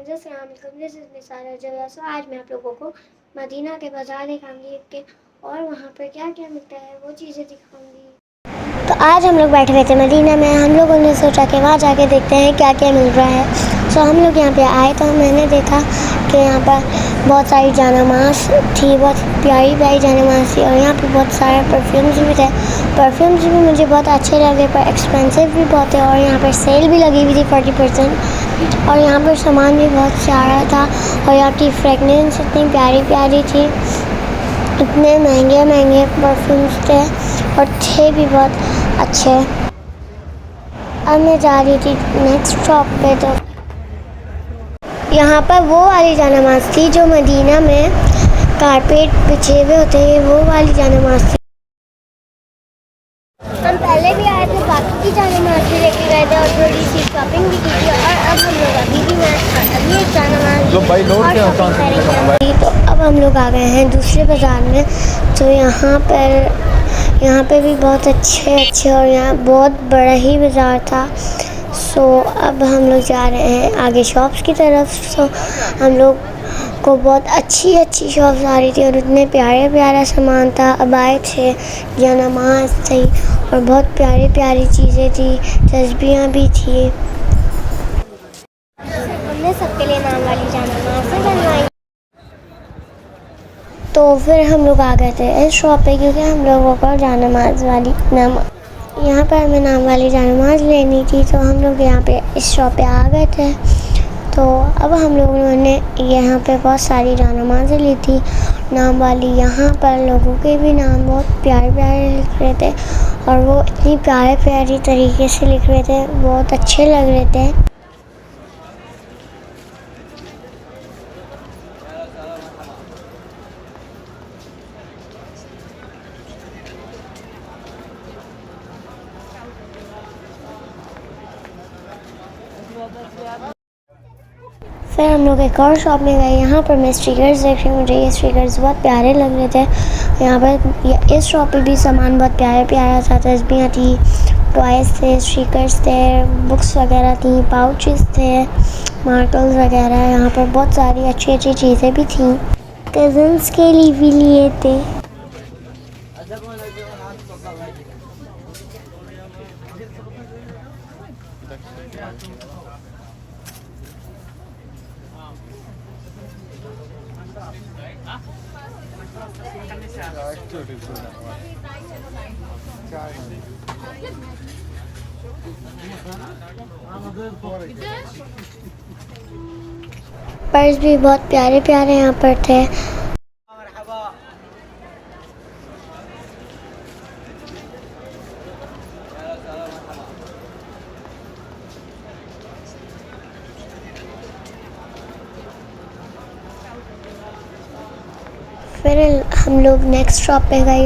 जगह। सो आज मैं आप लोगों को मदीना के बाज़ार दिखाऊंगी कि और वहाँ पर क्या क्या मिलता है वो चीज़ें दिखाऊंगी। तो आज हम लोग बैठे हुए थे मदीना में। हम लोगों ने सोचा कि वहाँ जाके देखते हैं क्या क्या मिल रहा है। सो हम लोग यहाँ पे आए तो मैंने देखा कि यहाँ पर बहुत सारी जानामाज़ थी, बहुत प्यारी प्यारी जानामाज़ थी और यहाँ पे बहुत सारे परफ्यूम्स भी थे। परफ्यूम्स भी मुझे बहुत अच्छे लगे पर एक्सपेंसिव भी बहुत है और यहाँ पर सेल भी लगी हुई थी 40%। और यहाँ पर सामान भी बहुत सारा था और यहाँ की फ्रेगनेंस इतनी प्यारी प्यारी थी, इतने महंगे महंगे परफ्यूम्स थे और थे भी बहुत अच्छे। अब मैं जा रही थी नेक्स्ट शॉप पे, तो यहाँ पर वो वाली जानामाज़ थी जो मदीना में कारपेट बिछे हुए होते हैं, वो वाली जानामाज़ थी। हम पहले भी आए थे, बाकी की जानामाज़ भी लेके गए थे और थोड़ी सी शॉपिंग भी की थी और अब हम लोग अभी एक जानामाज़ करेंगे। तो अब हम लोग आ गए हैं दूसरे बाज़ार में। तो यहाँ पे भी बहुत अच्छे और यहाँ बहुत बड़ा ही बाज़ार था। सो अब हम लोग जा रहे हैं आगे शॉप्स की तरफ। सो हम लोग को बहुत अच्छी शॉप्स आ रही थी और इतने प्यारे प्यारा सामान था। अबाए थे, जानामाज़ थी और बहुत प्यारी प्यारी चीज़ें थी, तस्बीहां भी थी। हमने सबके लिए नाम वाली जानामाज़ बनवाई। तो फिर हम लोग आ गए थे इस शॉप पे क्योंकि हम लोगों को जानामाज़ वाली यहाँ पर हमें नाम वाली जानामाज़ लेनी थी। तो हम लोग यहाँ पे इस शॉप पे आ गए थे। तो अब हम लोगों ने यहाँ पे बहुत सारी जानामाज़ें ली थी नाम वाली। यहाँ पर लोगों के भी नाम बहुत प्यारे प्यारे लिख रहे थे और वो इतनी प्यारे प्यारी तरीके से लिख रहे थे, बहुत अच्छे लग रहे थे। फिर हम लोग एक और शॉप में गए। यहाँ पर मैं स्टिकर्स देख रही हूँ, मुझे ये स्टिकर्स बहुत प्यारे लग रहे थे। यहाँ पर इस शॉप पे भी सामान बहुत प्यारा था, तस्बीहां थी, टॉयज़ थे, स्टिकर्स थे, बुक्स वगैरह थी, पाउचेस थे, मार्कर्स वगैरह। यहाँ पर बहुत सारी अच्छी चीज़ें भी थी, कज़न्स के लिए भी लिए थे। पर्स भी बहुत प्यारे प्यारे यहाँ पर थे। फिर हम लोग नेक्स्ट शॉप पे गए।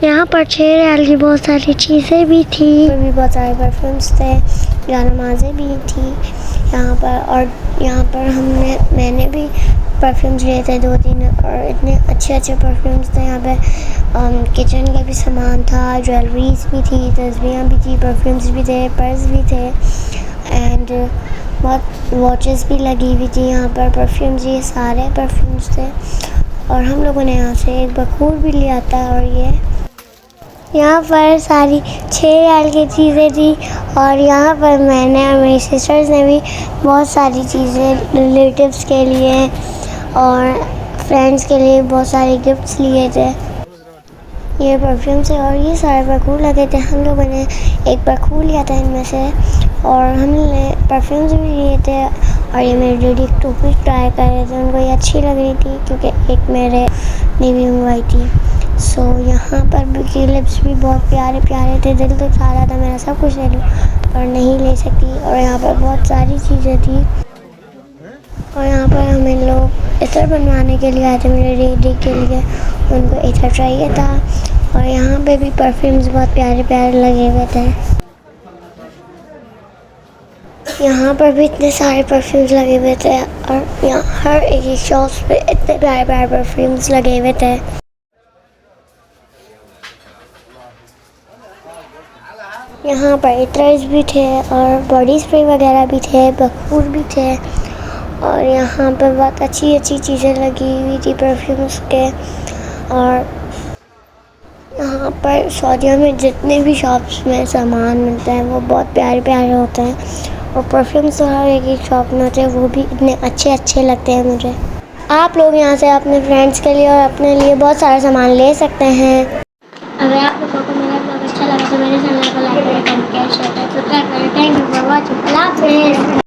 यहाँ पर 6 रियाल की बहुत सारी चीज़ें भी थी, भी बहुत सारे परफ्यूम्स थे, जानामाज़ें भी थी यहाँ पर। और यहाँ पर मैंने भी परफ्यूम्स लिए थे 2-3 और इतने अच्छे परफ्यूम्स थे। यहाँ पे किचन का भी सामान था, ज्वेलरीज भी थी, तस्बीहां भी थी, परफ्यूम्स भी थे, पर्स भी थे एंड बहुत वॉचेस भी लगी हुई थी यहाँ पर। परफ्यूम्स, ये सारे परफ्यूम्स थे और हम लोगों ने यहाँ से एक बखूर भी लिया था। और ये यहाँ पर सारी 6 रियाल की चीज़ें थी और यहाँ पर मैंने और मेरी सिस्टर्स ने भी बहुत सारी चीज़ें रिलेटिव्स के लिए और फ्रेंड्स के लिए बहुत सारे गिफ्ट्स लिए थे। ये परफ्यूम से और ये सारे बखूर लगे थे। हम लोगों ने एक बखूर लिया था इनमें से और हमने परफ्यूम्स भी लिए थे। और ये मेरे डैडी एक टोपी ट्राई कर रहे थे, उनको ये अच्छी लग रही थी क्योंकि एक मेरे ने भी मंगवाई थी। सो यहाँ पर भी लिप्स भी बहुत प्यारे प्यारे थे। दिल तो चाह रहा था मेरा सब कुछ ले लूँ पर नहीं ले सकती। और यहाँ पर बहुत सारी चीज़ें थी और यहाँ पर हमें लोग इत्र बनवाने के लिए आए थे मेरे डैडी के लिए, उनको इत्र चाहिए था। और यहाँ पे भी परफ्यूम्स बहुत प्यारे प्यारे लगे हुए थे। यहाँ पर भी इतने सारे परफ्यूम्स लगे हुए थे और यहाँ हर एक शॉप पे इतने प्यारे प्यारे परफ्यूम्स लगे हुए थे। यहाँ पर इत्रस भी थे और बॉडी स्प्रे वगैरह भी थे, बखूर भी थे और यहाँ पे बहुत अच्छी अच्छी चीज़ें लगी हुई थी परफ्यूम्स के। और यहाँ पर सऊदीया में जितने भी शॉप्स में सामान मिलता है वो बहुत प्यारे प्यारे होते हैं, और परफ्यूम्स तो हर एक शॉप में होते हैं, वो भी इतने अच्छे अच्छे लगते हैं मुझे। आप लोग यहाँ से अपने फ्रेंड्स के लिए और अपने लिए बहुत सारा सामान ले सकते हैं। अगर आपको फोटो मेरा ब्लॉग अच्छा लगा तो मेरे चैनल को लाइक करें, कमेंट करें, शेयर करें, सब्सक्राइब करें। Thank you for watching.